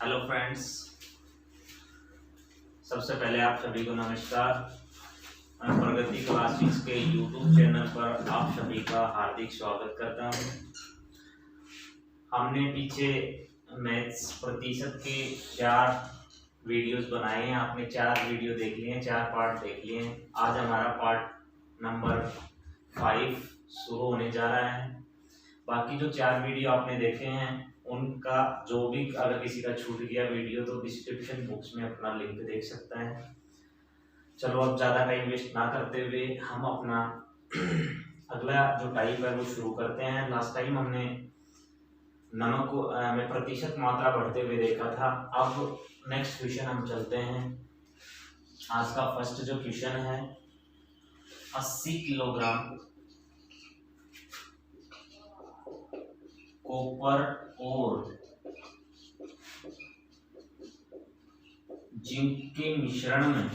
Hello friends, सबसे पहले आप सभी को नमस्कार। मैं प्रगति क्लासेस के यूट्यूब चैनल पर आप सभी का हार्दिक स्वागत करता हूं। हमने पीछे मैथ्स प्रतिशत के 4 वीडियोस बनाए हैं। आपने 4 वीडियो देख लिए हैं, 4 पार्ट देख लिए हैं। आज हमारा पार्ट नंबर 5 शुरू होने जा रहा है। बाकी जो 4 वीडियो आपने देखे हैं उनका जो भी अगर किसी का छूट गया वीडियो तो डिस्क्रिप्शन बॉक्स में अपना लिंक देख सकता है। चलो अब ज़्यादा टाइम वेस्ट ना करते हुए हम अपना अगला जो टाइप है वो शुरू करते हैं। लास्ट टाइम हमने नमक में प्रतिशत मात्रा बढ़ते हुए देखा था। अब नेक्स्ट क्वेश्चन हम चलते हैं। आज का फर्स्ट जो क्वेश्चन है 80 किलोग्राम कॉपर और जिंक के मिश्रण में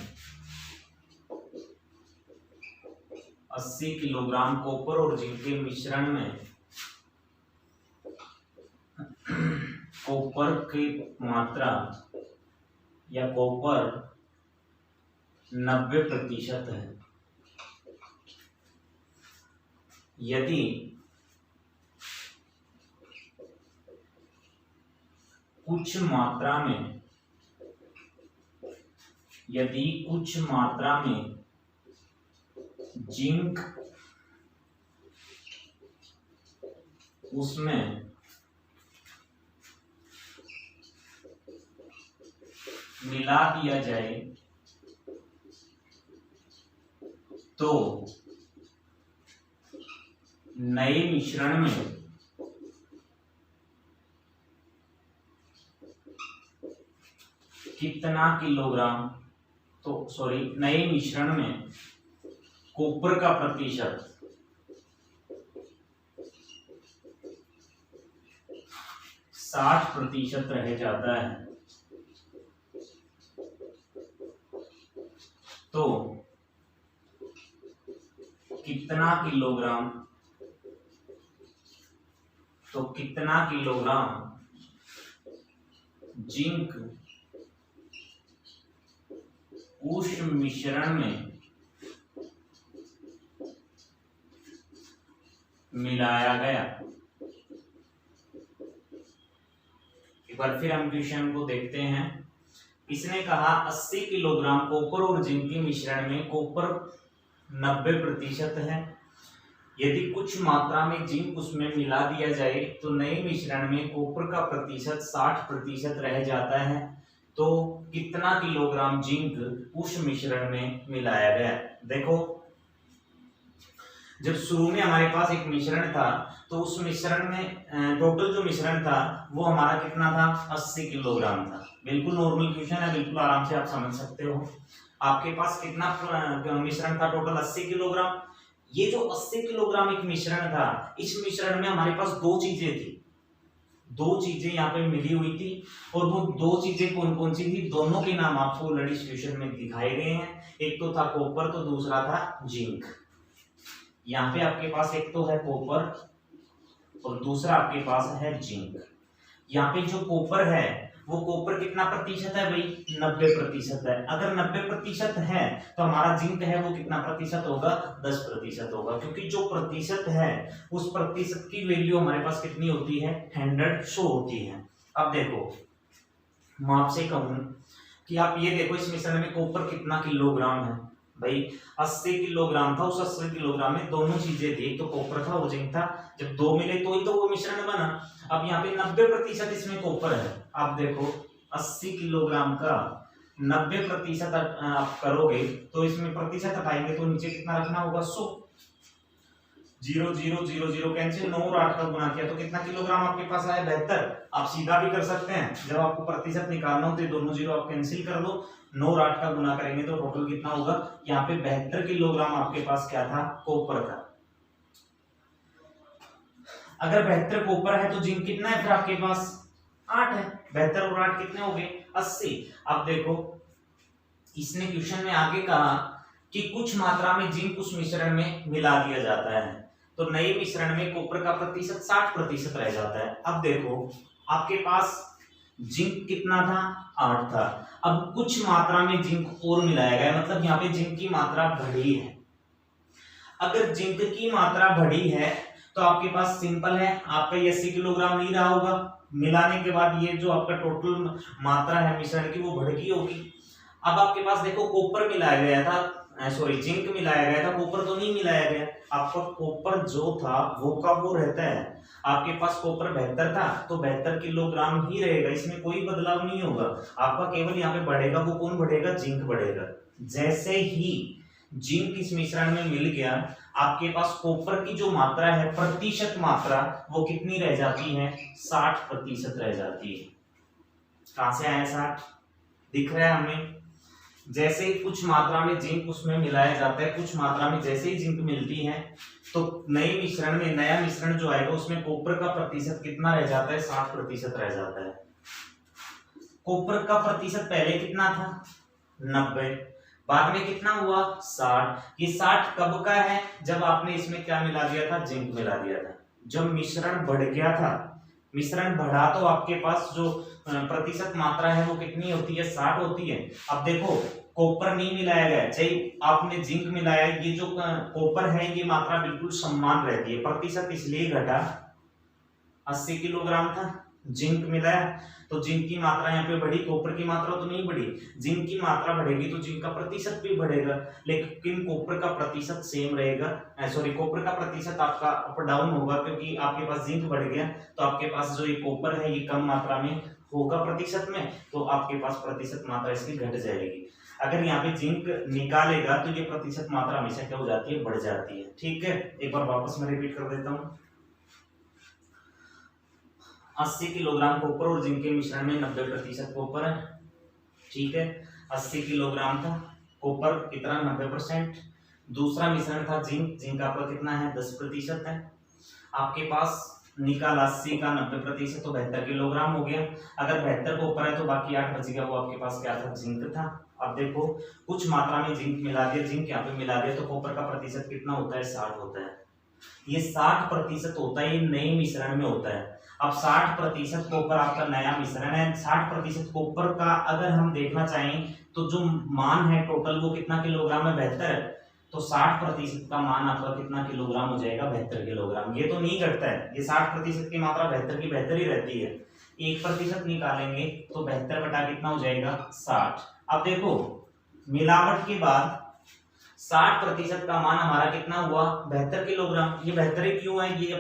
80 किलोग्राम कॉपर और जिंक के मिश्रण में कॉपर की मात्रा या कॉपर 90% है। यदि कुछ मात्रा में जिंक उसमें मिला दिया जाए तो नए मिश्रण में कितना किलोग्राम नए मिश्रण में कॉपर का प्रतिशत 60% रह जाता है तो कितना किलोग्राम जिंक उस मिश्रण में मिलाया गया। एक बार फिर हम क्वेश्चन को देखते हैं। इसने कहा 80 किलोग्राम कॉपर और जिंक के मिश्रण में कॉपर 90% है। यदि कुछ मात्रा में जिंक उसमें मिला दिया जाए तो नए मिश्रण में कॉपर का प्रतिशत 60% रह जाता है तो कितना किलोग्राम जिंक उस मिश्रण में मिलाया गया। देखो, जब शुरू में हमारे पास एक मिश्रण था तो उस मिश्रण में टोटल जो मिश्रण था वो हमारा कितना था, 80 किलोग्राम था। बिल्कुल नॉर्मल क्वेश्चन है, बिल्कुल आराम से आप समझ सकते हो। आपके पास कितना मिश्रण था, टोटल 80 किलोग्राम। ये जो 80 किलोग्राम एक मिश्रण था, इस मिश्रण में हमारे पास दो चीजें यहाँ पे मिली हुई थी। और वो दो चीजें कौन कौन सी थी, दोनों के नाम आपको ऑलरेडी इस क्वेश्चन में दिखाए गए हैं। एक तो था कॉपर तो दूसरा था जिंक। यहाँ पे आपके पास एक तो है कॉपर और दूसरा आपके पास है जिंक। यहाँ पे जो कॉपर है वो कॉपर कितना प्रतिशत है भाई, 90% है। अगर 90% है तो हमारा जिंक है वो कितना प्रतिशत होगा, 10% होगा। क्योंकि जो प्रतिशत है उस प्रतिशत की वैल्यू हमारे पास कितनी होती है, 100 होती है। अब देखो, मैं आपसे कहूं कि आप ये देखो इस मिश्रण में कॉपर कितना किलोग्राम है भाई, 80 किलोग्राम था। उस 80 किलोग्राम में दोनों चीजें थी, एक तो कॉपर था वो जिंक था। जब दो मिले तो ही तो वो मिश्रण बना। अब यहाँ पे 90% इसमें कॉपर है। आप देखो 80 किलोग्राम का 90% आप करोगे तो इसमें प्रतिशत हटाएंगे तो नीचे कितना रखना होगा, 100। 0 0 0 0 कैंसिल, 9 और 8 का गुणा किया तो कितना किलोग्राम आपके पास आया, 72। आप सीधा भी कर सकते हैं, जब आपको प्रतिशत निकालना हो तो दोनों जीरो आप कैंसिल कर दो, 9 और 8 का गुना करेंगे तो टोटल कितना होगा, यहाँ पे 72 किलोग्राम आपके पास क्या था, कॉपर था। अगर 72 कॉपर है तो जिंक कितना है फिर आपके पास, 8 है। 72 और 8 कितने हो गए, 80। अब देखो इसने क्वेश्चन में आगे कहा कि कुछ मात्रा में जिंक उस मिश्रण में मिला दिया जाता है तो नए मिश्रण में कॉपर का प्रतिशत 60% रह जाता है। अब देखो आपके पास जिंक कितना था 8 था। अब कुछ मात्रा में जिंक और मिलाया गया, मतलब यहाँ पे जिंक की मात्रा बढ़ी है। अगर जिंक की मात्रा बढ़ी है तो आपके पास सिंपल है, आपका ये 80 किलोग्राम नहीं रहा होगा, मिलाने के बाद ये जो आपका टोटल मात्रा है मिश्रण की वो बढ़ गई होगी। अब आपके पास देखो कॉपर मिलाया गया था, सॉरी जिंक मिलाया गया था, कॉपर तो नहीं मिलाया गया। आपका कॉपर जो था वो का वो रहता है। आपके पास कॉपर 72 था तो 72 किलोग्राम ही रहेगा, इसमें कोई बदलाव नहीं होगा। आपका केवल यहाँ पे बढ़ेगा, वो कौन बढ़ेगा, जिंक बढ़ेगा। जैसे ही जिंक इस मिश्रण में मिल गया, आपके पास कॉपर की जो मात्रा है प्रतिशत मात्रा वो कितनी रह जाती है, 60% रह जाती है। कहां से आया 60, दिख रहा है हमें। जैसे ही कुछ मात्रा में जिंक उसमें मिलाया जाता है, कुछ मात्रा में जैसे ही जिंक मिलती है तो नए मिश्रण में, नया मिश्रण जो आएगा उसमें कॉपर का प्रतिशत कितना रह जाता है, 60% रह जाता है। कॉपर का प्रतिशत पहले कितना था, 90, बाद में कितना हुआ, 60। ये 60 कब का है, जब आपने इसमें क्या मिला दिया था, जिंक मिला दिया था। जब मिश्रण बढ़ गया था, मिश्रण बढ़ा तो आपके पास जो प्रतिशत मात्रा है वो कितनी होती है, 60 होती है। अब देखो कॉपर नहीं मिलाया गया, चाहे आपने जिंक मिलाया, ये जो कॉपर है ये मात्रा बिल्कुल समान रहती है। प्रतिशत इसलिए घटा, 80 किलोग्राम था, जिंक मिलाया तो जिंक की मात्रा यहाँ पे बढ़ी, कॉपर की मात्रा तो नहीं बढ़ी। जिंक की मात्रा बढ़ेगी तो जिंक का प्रतिशत भी बढ़ेगा, लेकिन कॉपर का प्रतिशत सेम रहेगा, सॉरी कॉपर का प्रतिशत आपका अप डाउन होगा, क्योंकि आपके पास जिंक बढ़ गया तो आपके पास जो ये कॉपर है ये कम मात्रा में होगा प्रतिशत में, तो आपके पास प्रतिशत मात्रा इसकी घट जाएगी। अगर यहाँ पे जिंक निकालेगा तो ये प्रतिशत मात्रा हमेशा क्या हो जाती है, बढ़ जाती है। ठीक है, एक बार वापस मैं रिपीट कर देता हूँ। 80 किलोग्राम कॉपर और जिंक के मिश्रण में 90% कॉपर है। ठीक है, 80 किलोग्राम था कॉपर, कितना 90%। दूसरा मिश्रण था जिंक, जिंक आपका कितना है, 10% है। आपके पास निकाल 80 का 90% तो 72 किलोग्राम हो गया। अगर 72 कॉपर है तो बाकी 8 बच गया, वो आपके पास क्या था, जिंक था। अब देखो कुछ मात्रा में जिंक मिला दिया, जिंक यहाँ पे मिला दिया तो कॉपर का प्रतिशत कितना होता है, 60 होता है। ये 60% होता है, ये नए मिश्रण में होता है। अब 60% कॉपर आपका नया मिश्रण है, 60% कॉपर का अगर हम देखना चाहें तो जो मान है टोटल वो कितना किलोग्राम है, 72, तो 60% का मान आपका कितना किलोग्राम हो जाएगा, 72 किलोग्राम। ये तो नहीं घटता है, ये 60% की मात्रा 72 की 72 ही रहती है। 1% निकालेंगे तो 72 बटा कितना हो जाएगा, 60। अब देखो मिलावट के बाद 60% का मान हमारा कितना हुआ, 72 किलोग्राम। ये 72 क्यों है, ये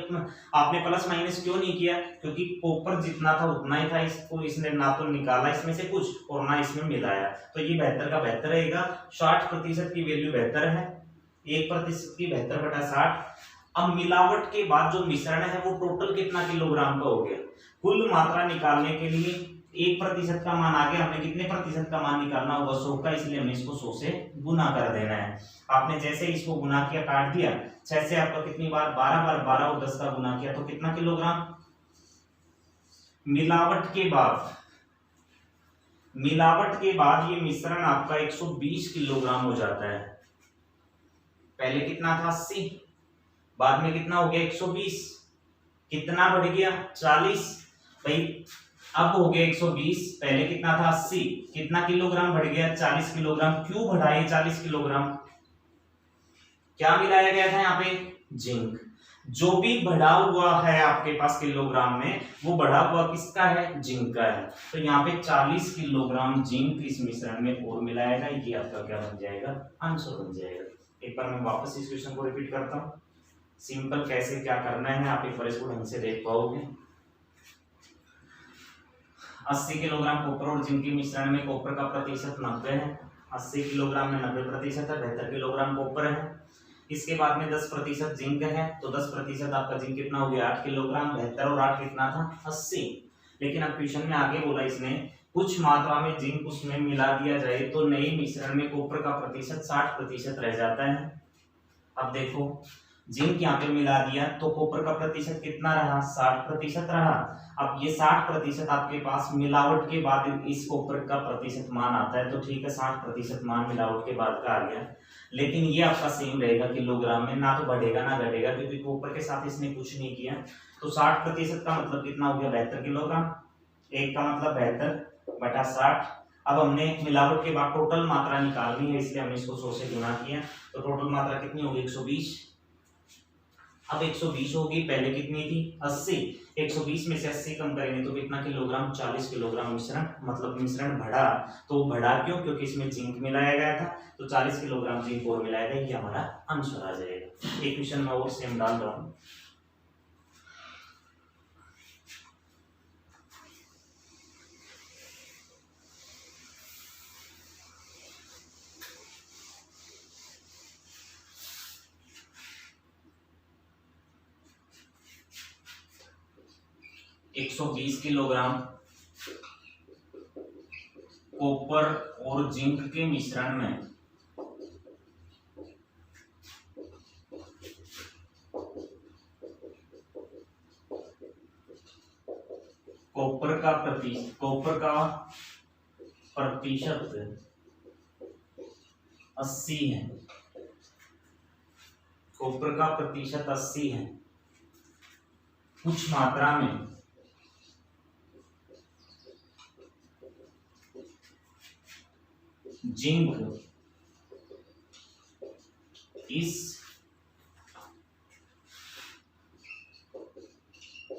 आपने प्लस माइनस क्यों नहीं किया, क्योंकि कॉपर जितना था उतना ही था, इसको इसने ना तो निकाला इसमें से कुछ और ना इसमें मिलाया, तो ये 72 का 72 रहेगा। 60% की वैल्यू 72 है, 1% की 72 बटा 60। अब मिलावट के बाद जो मिश्रण है वो टोटल कितना किलोग्राम का हो गया। कुल मात्रा निकालने के लिए 1% का मान आ गया, हमने कितने प्रतिशत का मान निकालना होगा, 100 का, इसलिए हमने इसको 100 से गुना कर देना है। आपने जैसे इसको गुना किया, काट दिया 6 से, आपका कितनी बार, 12 बार, 12 और 10 का गुना किया तो कितना किलोग्राम। मिलावट के बाद ये मिश्रण आपका 120 किलोग्राम हो जाता है। पहले कितना था, 80, बाद में कितना हो गया, 120। कितना बढ़ गया, 40। भाई अब हो गया 120, पहले कितना था, 80, कितना किलोग्राम बढ़ गया, 40 किलोग्राम। क्यों बढ़ाए 40 किलोग्राम, क्या मिलाया गया था यहाँ पे, जिंक। जो भी बढ़ा हुआ है आपके पास किलोग्राम में, वो बढ़ा हुआ किसका है, जिंक का है। तो यहाँ पे 40 किलोग्राम जिंक इस मिश्रण में और मिलाएगा, ये आपका क्या बन जाएगा, आंसर बन जाएगा। एक बार मैं वापस इस क्वेश्चन को रिपीट करता हूँ, सिंपल कैसे क्या करना है आप एक बार इसको ढंग से देख पाओगे। 80 किलोग्राम कॉपर और जिंक के मिश्रण में कॉपर का प्रतिशत 90 है, 80 किलोग्राम में 90% है, 72 किलोग्राम कॉपर है। इसके बाद में 10% जिंक है, तो 10% आपका जिंक कितना हो गया, 8 किलोग्राम। 72 और 8 कितना था, 80। लेकिन अब क्वेश्चन में आगे बोला इसने कुछ मात्रा में जिंक उसमें मिला दिया जाए तो नए मिश्रण में कॉपर का प्रतिशत 60% रह जाता है। अब देखो जिंक यहाँ पे मिला दिया तो कॉपर का प्रतिशत कितना रहा, 60% रहा। अब ये 60% आपके पास मिलावट के बाद इस कॉपर का प्रतिशत मान आता है, तो ठीक है 60% मान मिलावट के बाद का आ गया। लेकिन ये आपका सेम रहेगा किलोग्राम में, ना तो बढ़ेगा ना घटेगा, क्योंकि कॉपर के साथ इसने कुछ नहीं किया। तो 60% का मतलब कितना हो गया, 72 किलोग्राम। 1 का मतलब 72/60। अब हमने मिलावट के बाद टोटल मात्रा निकालनी है, इसलिए हमने इसको 100 से गुना किया, तो टोटल मात्रा कितनी होगी 120। अब 120 होगी, पहले कितनी थी 80। 120 में से 80 कम करेंगे तो कितना किलोग्राम, 40 किलोग्राम मिश्रण, मतलब मिश्रण बढ़ा। तो बढ़ा क्यों, क्योंकि इसमें जिंक मिलाया गया था, तो 40 किलोग्राम जिंक और मिलाया गया, ये हमारा आंसर आ जाएगा। एक क्वेश्चन में और सेम डाल रहा हूँ। एक 120 किलोग्राम कॉपर और जिंक के मिश्रण में कॉपर का प्रतिशत 80 है। कॉपर का प्रतिशत 80 है। कुछ मात्रा में जिंक इस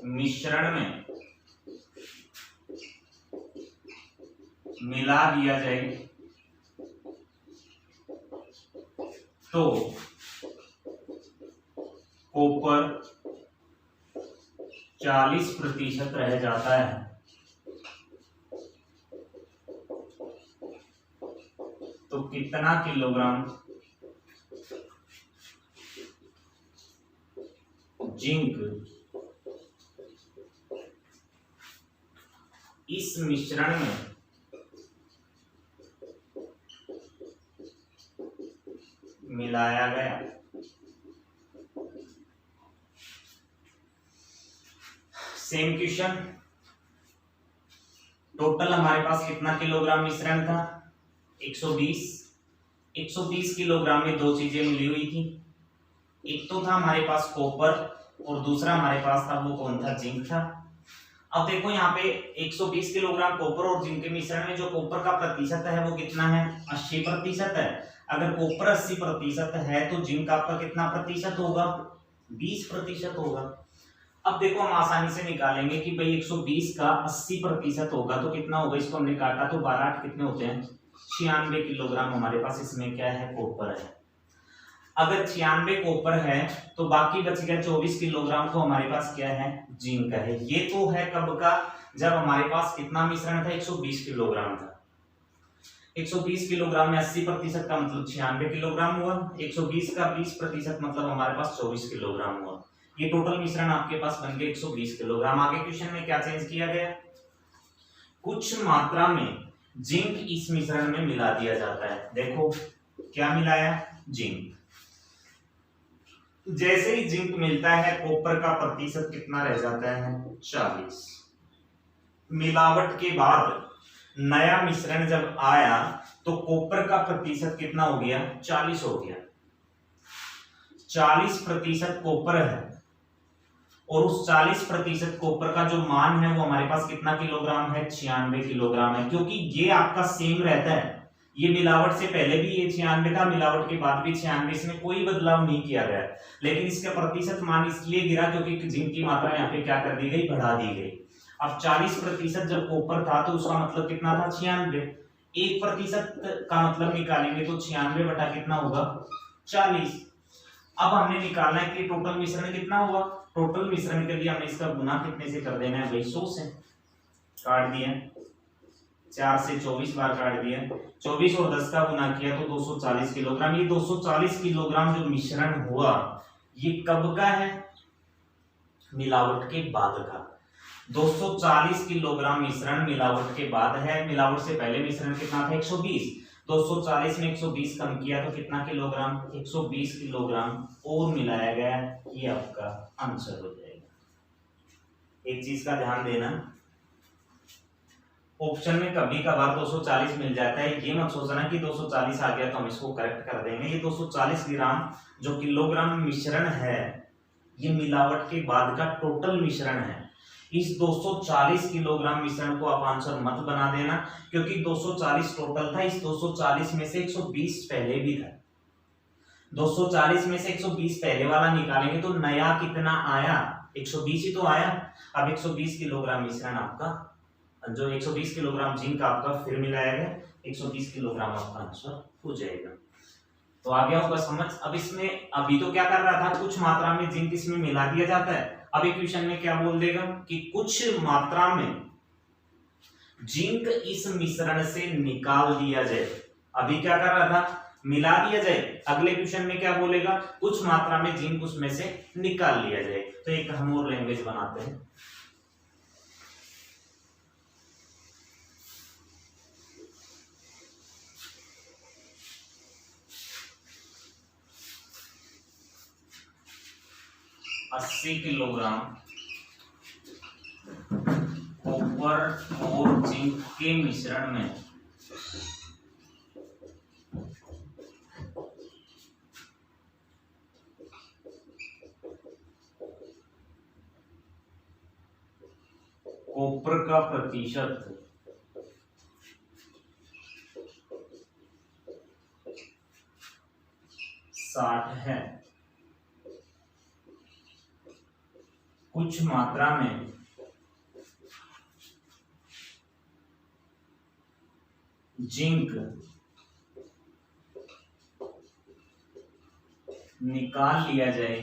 मिश्रण में मिला दिया जाए तो कॉपर 40% रह जाता है। तो कितना किलोग्राम जिंक इस मिश्रण में मिलाया गया। सेम क्वेश्चन, टोटल हमारे पास कितना किलोग्राम मिश्रण था 120। 120 किलोग्राम में दो चीजें मिली हुई थी, एक तो था हमारे पास कॉपर और दूसरा हमारे पास था वो कौन था, जिंक था। अब देखो यहाँ पे 120 किलोग्राम कॉपर और जिंक के मिश्रण में जो कॉपर का प्रतिशत है वो कितना है 80% है। अगर कॉपर 80% है तो जिंक आपका कितना प्रतिशत होगा 20% होगा। अब देखो हम आसानी से निकालेंगे कि भाई 120 का 80% होगा तो कितना होगा, इसको हमने काटा तो 12 कितने होते हैं 96 किलोग्राम हमारे पास इसमें क्या है कॉपर है। अगर 96 कॉपर है तो बाकी बच गया 24 किलोग्राम तो हमारे पास क्या है जिंक है। ये तो है कब का, जब हमारे पास कितना मिश्रण था 120 किलोग्राम था। 120 किलोग्राम में 80% का मतलब 96 किलोग्राम हुआ, 120 का 20% मतलब हमारे पास 24 किलोग्राम हुआ। ये टोटल मिश्रण आपके पास बन गया 120 किलोग्राम। आगे क्वेश्चन में क्या चेंज किया गया, कुछ मात्रा में जिंक इस मिश्रण में मिला दिया जाता है। देखो क्या मिलाया जिंक, जैसे ही जिंक मिलता है कॉपर का प्रतिशत कितना रह जाता है 40। मिलावट के बाद नया मिश्रण जब आया तो कॉपर का प्रतिशत कितना हो गया 40 हो गया। 40% कॉपर है और उस 40% कॉपर का जो मान है वो हमारे पास कितना किलोग्राम है 96 किलोग्राम है। क्योंकि ये आपका सेम रहता है, ये मिलावट से पहले भी ये 96 था, मिलावट के बाद भी 96, इसमें कोई बदलाव नहीं किया गया। लेकिन इसका प्रतिशत मान इसलिए गिरा क्योंकि जिंक की मात्रा यहाँ पे क्या कर दी गई, बढ़ा दी गई। अब 40% जब कॉपर था तो उसका मतलब कितना था 96। 1% का मतलब निकालेंगे तो 96 बटा कितना होगा 40। अब हमने निकालना है कि टोटल मिश्रण कितना हुआ। टोटल मिश्रण के लिए हमने इसका गुना कितने से कर देना है भाई 100 से। काट दिया 4 से 24 बार काट दिया, 24 और 10 का गुना किया तो 240 किलोग्राम। ये 240 किलोग्राम जो मिश्रण हुआ ये कब का है, मिलावट के बाद का। 240 किलोग्राम मिश्रण मिलावट के बाद है, मिलावट से पहले मिश्रण कितना था 120। 240 में 120 कम किया तो कितना किलोग्राम 120 किलोग्राम और मिलाया गया, ये आपका आंसर हो जाएगा। एक चीज का ध्यान देना, ऑप्शन में कभी कभार 240 मिल जाता है, ये मत सोचना कि 240 आ गया तो हम इसको करेक्ट कर देंगे। ये 240 ग्राम जो किलोग्राम मिश्रण है ये मिलावट के बाद का टोटल मिश्रण है। इस 240 किलोग्राम मिश्रण को आप आंसर मत बना देना, क्योंकि 240 टोटल था, इस 240 में से 120 पहले भी था। 240 में से 120 पहले वाला निकालेंगे तो नया कितना आया, 120 ही तो आया। अब 120 किलोग्राम मिश्रण आपका, जो 120 किलोग्राम जिंक आपका फिर मिलाया गया, 120 किलोग्राम आपका आंसर हो जाएगा। तो आ गया होगा समझ। अब इसमें अभी तो क्या कर रहा था, कुछ मात्रा में जिंक इसमें मिला दिया जाता है। अब इक्वेशन में क्या बोल देगा कि कुछ मात्रा में जिंक इस मिश्रण से निकाल दिया जाए। अभी क्या कर रहा था, मिला दिया जाए। अगले क्वेश्चन में क्या बोलेगा, कुछ मात्रा में जिंक उसमें से निकाल लिया जाए। तो एक हम और लैंग्वेज बनाते हैं। अस्सी किलोग्राम कॉपर और जिंक के मिश्रण में कॉपर का प्रतिशत 60 है। कुछ मात्रा में जिंक निकाल लिया जाए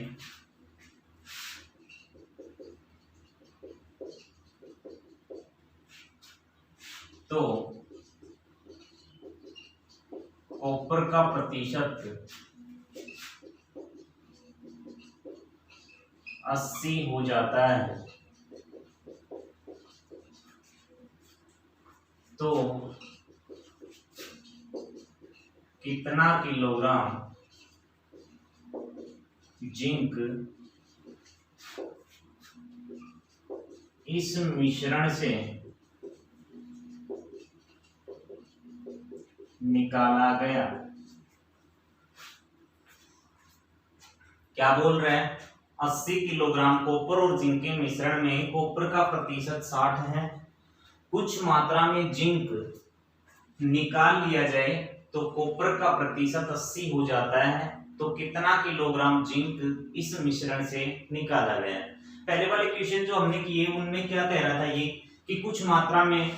तो कॉपर का प्रतिशत 80 हो जाता है। तो कितना किलोग्राम जिंक इस मिश्रण से निकाला गया? क्या बोल रहे हैं, 80 किलोग्राम कॉपर और जिंक के मिश्रण में कॉपर का प्रतिशत 60 है। कुछ मात्रा में जिंक निकाल लिया जाए तो कॉपर का प्रतिशत 80 हो जाता है। तो कितना किलोग्राम जिंक इस मिश्रण से निकाला गया? पहले वाले क्वेश्चन जो हमने किए उनमें क्या कह रहा था ये, कि कुछ मात्रा में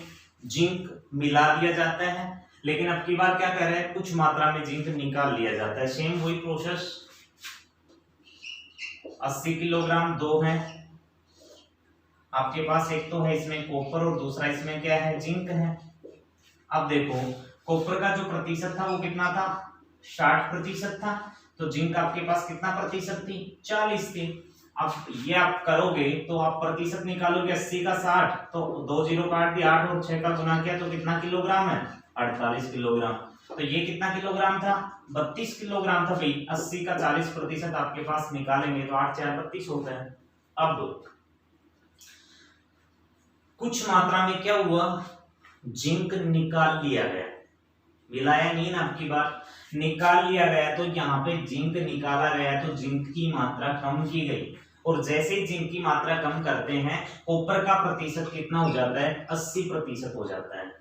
जिंक मिला दिया जाता है, लेकिन अब की बार क्या कह रहे हैं, कुछ मात्रा में जिंक निकाल लिया जाता है। सेम वही प्रोसेस। 80 किलोग्राम दो है आपके पास, एक तो है इसमें कॉपर और दूसरा इसमें क्या है, जिंक है। अब देखो कॉपर का जो प्रतिशत था वो कितना था, 60% था। तो जिंक आपके पास कितना प्रतिशत थी, 40 थी। अब ये आप करोगे तो आप प्रतिशत निकालोगे 80 का 60, तो 2 जीरो काट दिया, 8 और 6 का गुना किया तो कितना किलोग्राम है, 48 किलोग्राम। तो ये कितना किलोग्राम था, 32 किलोग्राम था भाई। 80 का 40% आपके पास निकालेंगे तो 8 4 32 होता है। अब कुछ मात्रा में क्या हुआ, जिंक निकाल लिया गया, मिलाया नहीं ना, आपकी बात निकाल लिया गया। तो यहाँ पे जिंक निकाला गया तो जिंक की मात्रा कम की गई, और जैसे ही जिंक की मात्रा कम करते हैं कॉपर का प्रतिशत कितना हो जाता है, 80% हो जाता है।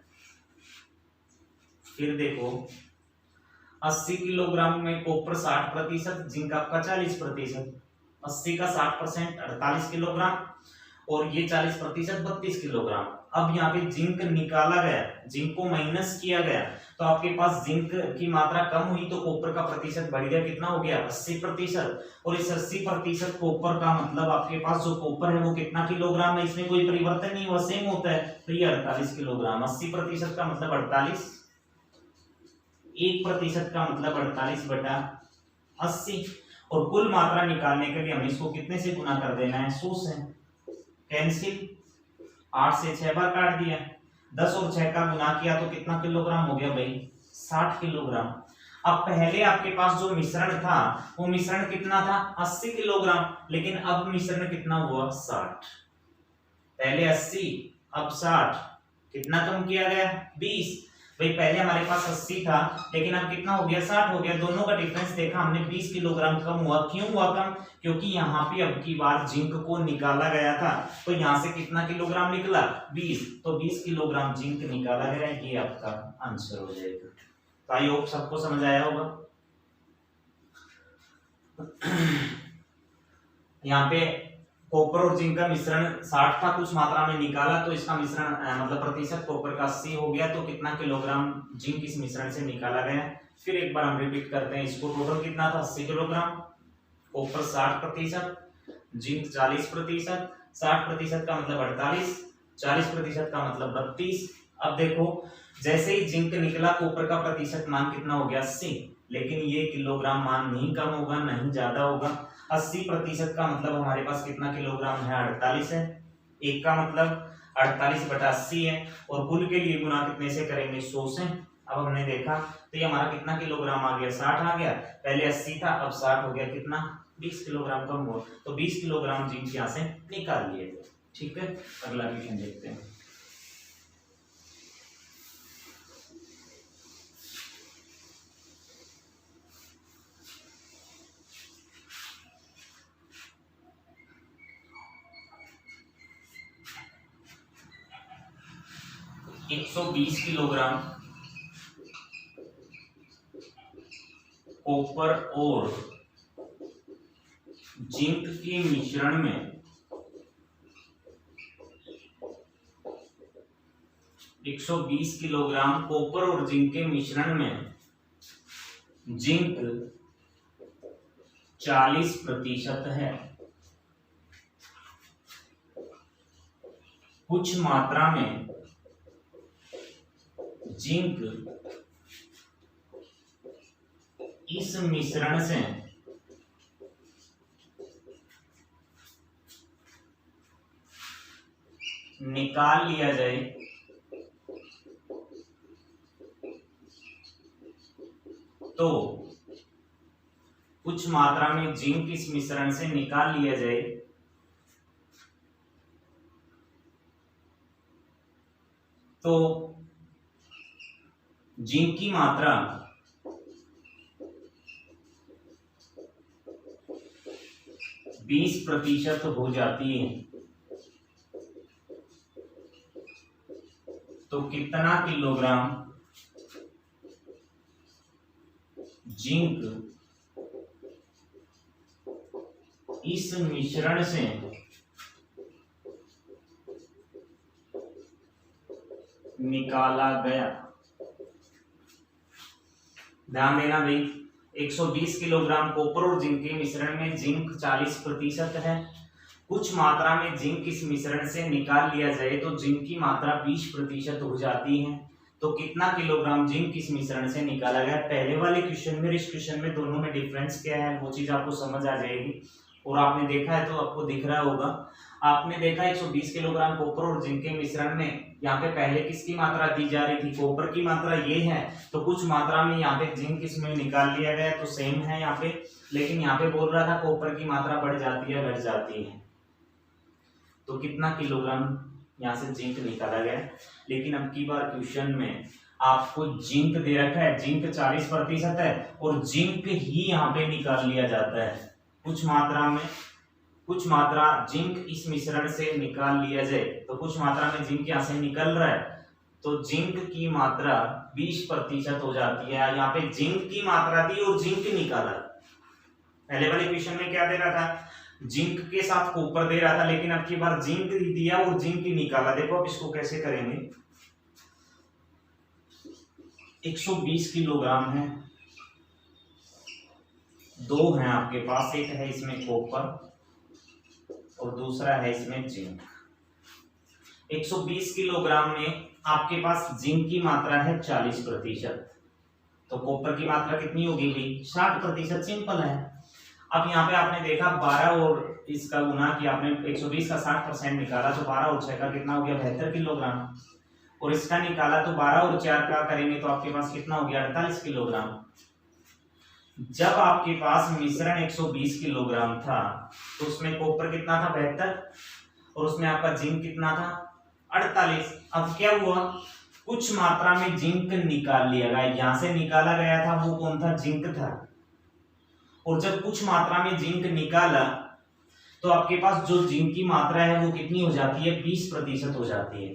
फिर देखो 80 किलोग्राम में कॉपर 60%, जिंक आपका 40%। 80 का 60% 48 किलोग्राम, और ये 40% 32 किलोग्राम। अब यहाँ पे जिंक निकाला गया, जिंक को माइनस किया गया, तो आपके पास जिंक की मात्रा कम हुई तो कॉपर का प्रतिशत बढ़ गया, कितना हो गया, 80%। और इस 80% कॉपर का मतलब आपके पास जो कॉपर है वो कितना किलोग्राम है, इसमें कोई परिवर्तन नहीं हुआ, सेम होता है। तो ये 48 किलोग्राम, 80% का मतलब 48, 1% का मतलब 48/80। और कुल मात्रा निकालने के लिए हमें इसको कितने से गुना कर देना है, 100 से। कैंसिल, 8 से 6 बार काट दिया, 10 और 6 का गुना किया तो कितना किलोग्राम हो गया भाई, 60 किलोग्राम। अब पहले आपके पास जो मिश्रण था वो मिश्रण कितना था, 80 किलोग्राम, लेकिन अब मिश्रण कितना हुआ, 60। पहले 80 अब 60, कितना कम किया गया, 20। भाई पहले हमारे पास 80 था, लेकिन अब कितना हो गया, 60 हो गया। दोनों का डिफरेंस देखा हमने, 20 किलोग्राम कम हुआ। क्यों हुआ कम? क्योंकि यहाँ पे अब की बार जिंक को निकाला गया था, तो यहाँ से कितना किलोग्राम निकला, 20, तो 20 किलोग्राम जिंक निकाला गया। ये आपका आंसर हो जाएगा। तो आई होप सबको समझ आया होगा। यहाँ पे कॉपर और जिंक का मिश्रण 60 था, कुछ मात्रा में निकाला, तो इसका मिश्रण मतलब प्रतिशत कॉपर का 80 हो गया। तो कितना किलोग्राम जिंक इस मिश्रण से निकाला गया। फिर एक बार हम रिपीट करते हैं इसको। टोटल कितना था, 80 किलोग्राम। Copper 60%, zinc 40%। 60% का मतलब 48, 40% का मतलब 32। अब देखो, जैसे ही जिंक निकला, कॉपर का प्रतिशत मान कितना हो गया, 80। लेकिन ये किलोग्राम मान नहीं कम होगा, नहीं ज्यादा होगा। 80% का मतलब हमारे पास कितना किलोग्राम है, 48 है। एक का मतलब 48/80 है, और कुल के लिए गुना कितने से करेंगे, 100 से। अब हमने देखा तो ये हमारा कितना किलोग्राम आ गया, 60 आ गया। पहले 80 था, अब 60 हो गया, कितना, 20 किलोग्राम कम हुआ। तो 20 किलोग्राम जिंक यहाँ से निकाल लिए थे। ठीक है, अगला क्वेश्चन देखते हैं। एक 120 किलोग्राम कॉपर और जिंक के मिश्रण में 120 किलोग्राम कॉपर और जिंक के मिश्रण में जिंक 40% है। कुछ मात्रा में जिंक इस मिश्रण से निकाल लिया जाए तो कुछ मात्रा में जिंक इस मिश्रण से निकाल लिया जाए तो जिंक की मात्रा 20% हो जाती है। तो कितना किलोग्राम जिंक इस मिश्रण से निकाला गया। ध्यान देना भाई, 120 किलोग्राम कॉपर और जिंक के मिश्रण में जिंक 40% है। कुछ मात्रा में जिंक इस मिश्रण से निकाल लिया जाए तो जिंक की मात्रा 20% हो जाती है। तो कितना किलोग्राम जिंक इस मिश्रण से निकाला गया। पहले वाले क्वेश्चन में, इस क्वेश्चन में दोनों में डिफरेंस क्या है वो चीज आपको समझ आ जाएगी। और आपने देखा है तो आपको दिख रहा होगा, आपने देखा 120 किलोग्राम कॉपर और जिंक के मिश्रण में यहाँ पे पहले किसकी मात्रा दी जा रही थी, कॉपर की मात्रा ये है। तो कुछ मात्रा में यहाँ पे जिंक इसमें निकाल लिया गया, तो सेम है यहाँ पे। लेकिन यहाँ पे बोल रहा था कॉपर की मात्रा बढ़ जाती है, घट जाती है। तो कितना किलोग्राम यहाँ से जिंक निकाला गया। लेकिन अब की बार क्वेश्चन में आपको जिंक दे रखा है, जिंक 40% है और जिंक ही यहाँ पे निकाल लिया जाता है। कुछ मात्रा जिंक इस मिश्रण से निकाल लिया जाए तो कुछ मात्रा में जिंक यहाँ से निकल रहा है, तो जिंक की मात्रा 20% हो जाती है। यहाँ पे जिंक की मात्रा दी और जिंक निकाला। पहले वाले क्वेश्चन में क्या दे रहा था, जिंक के साथ कॉपर दे रहा था, लेकिन अब की बार जिंक दिया और जिंक ही निकाला। देखो अब इसको कैसे करेंगे। 120 किलोग्राम है, दो है आपके पास, एक है इसमें कॉपर और दूसरा है इसमें जिंक। 120 किलोग्राम में आपके पास जिंक की मात्रा है 40%, तो कॉपर की मात्रा कितनी होगी भाई, 60%। सिंपल है। अब यहाँ पे आपने देखा 12 और इसका गुना किया आपने, 120 का 60% निकाला तो 12 और 6 का कितना हो गया, 72 किलोग्राम। और इसका निकाला तो 12 और 4 का करेंगे तो आपके पास कितना हो गया, 48 किलोग्राम। जब आपके पास मिश्रण 120 किलोग्राम था तो उसमें कॉपर कितना था, 72, और उसमें आपका जिंक कितना था, 48। अब क्या हुआ, कुछ मात्रा में जिंक निकाल लिया गया, यहां से निकाला गया था वो कौन था, जिंक था। और जब कुछ मात्रा में जिंक निकाला तो आपके पास जो जिंक की मात्रा है वो कितनी हो जाती है, 20% हो जाती है।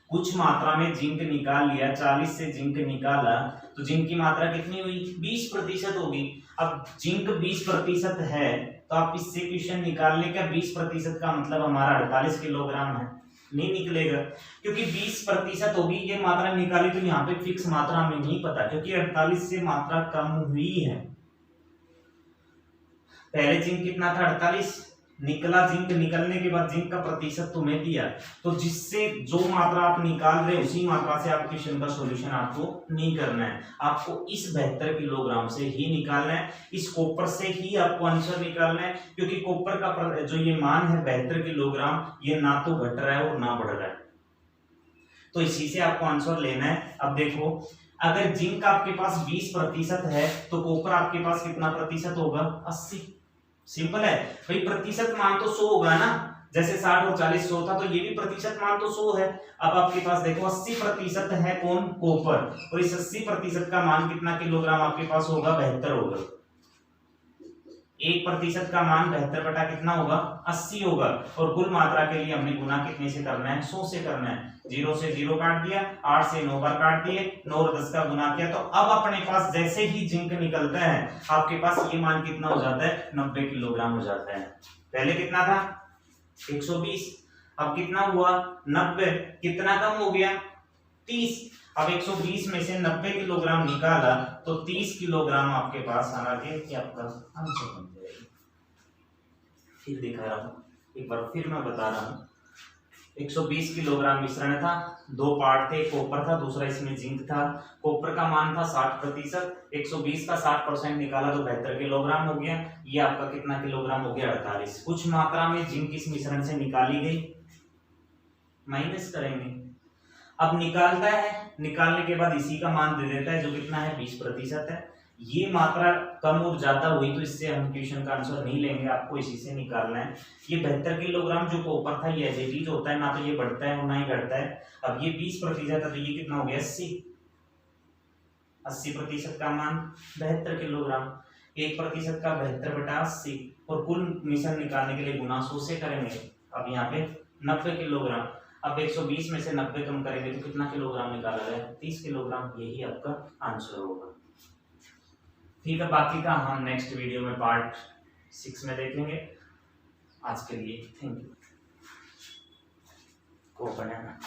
कुछ मात्रा में जिंक निकाल लिया, 40 से जिंक निकाला तो जिंक की मात्रा कितनी हुई, 20% होगी। अब जिंक 20% है तो आप इससे क्वेश्चन निकाल ले, क्या 20% का मतलब हमारा 48 किलोग्राम है, नहीं निकलेगा, क्योंकि 20% होगी ये मात्रा निकाली तो यहाँ पे फिक्स मात्रा हमें नहीं पता, क्योंकि 48 से मात्रा कम हुई है। पहले जिंक कितना था, 48 निकला, जिंक निकलने के बाद जिंक का प्रतिशत तुम्हें दिया, तो जिससे जो मात्रा आप निकाल रहे उसी मात्रा से आप क्वेश्चन का सॉल्यूशन आपको नहीं करना है, आपको इस 72 किलोग्राम से ही निकालना है, इस कॉपर से ही आपको आंसर निकालना है, क्योंकि कॉपर का जो ये मान है 72 किलोग्राम, ये ना तो घट रहा है और ना बढ़ रहा है, तो इसी से आपको आंसर लेना है। अब देखो, अगर जिंक आपके पास 20% है तो कॉपर आपके पास कितना प्रतिशत होगा, 80। सिंपल है भाई, प्रतिशत मान तो 100 होगा ना, जैसे 60 और 40 100 था, तो ये भी प्रतिशत मान तो 100 है। अब आपके पास देखो 80% है कौन, कॉपर, और इस 80% का मान कितना किलोग्राम आपके पास होगा, 72 होगा। 1% का मान 72 बटा कितना होगा, 80 होगा, और कुल मात्रा के लिए हमने गुना कितने से करना है, 100 से करना है। 0 से 0 काट दिया, 8 से 9 बार काट दिए, 9 और 10 का गुना किया, तो अब अपने पास जैसे ही जिंक निकलता है आपके पास ये मान कितना हो जाता है, 90 किलोग्राम हो जाता है। पहले कितना था, 120, अब कितना हुआ, 90, कितना कम हो गया, 30। अब 120 में से 90 किलोग्राम निकाला तो 30 किलोग्राम आपके पास आ गया, कि आपका आंसर बन जाएगा। फिर दिखा रहा हूं, एक बार फिर मैं बता रहा हूं, 120 किलोग्राम मिश्रण था, 2 पार्ट थे, कॉपर था, दूसरा इसमें जिंक था। कॉपर का मान था 60%, 120 का 60% निकाला तो 72 किलोग्राम हो गया। ये आपका कितना किलोग्राम हो गया, 48। कुछ मात्रा में जिंक इस मिश्रण से निकाली गई, माइनस करेंगे। अब निकालता है, निकालने के बाद इसी का मान दे देता है जो कितना है, 20% है। ये मात्रा कम और ज्यादा हुई तो इससे हम क्वेश्चन का आंसर नहीं लेंगे, आपको इसी से निकालना है। ये 72 किलोग्राम जो कॉपर था ये एज इट इज होता है, ना तो ये बढ़ता है और ना ही घटता है। अब ये 20% है तो ये कितना हो गया, 80% का मान 72 किलोग्राम, 1% का 72 बटा 80, और कुल मिश्रण निकालने के लिए गुना 100 से करेंगे। अब यहाँ पे 90 किलोग्राम, अब 120 में से 90 कम करेंगे तो कितना किलोग्राम निकाला गया, 30 किलोग्राम, यही आपका आंसर होगा। ठीक है, बाकी का हम नेक्स्ट वीडियो में पार्ट 6 में देखेंगे। आज के लिए थैंक यू। को बनाना।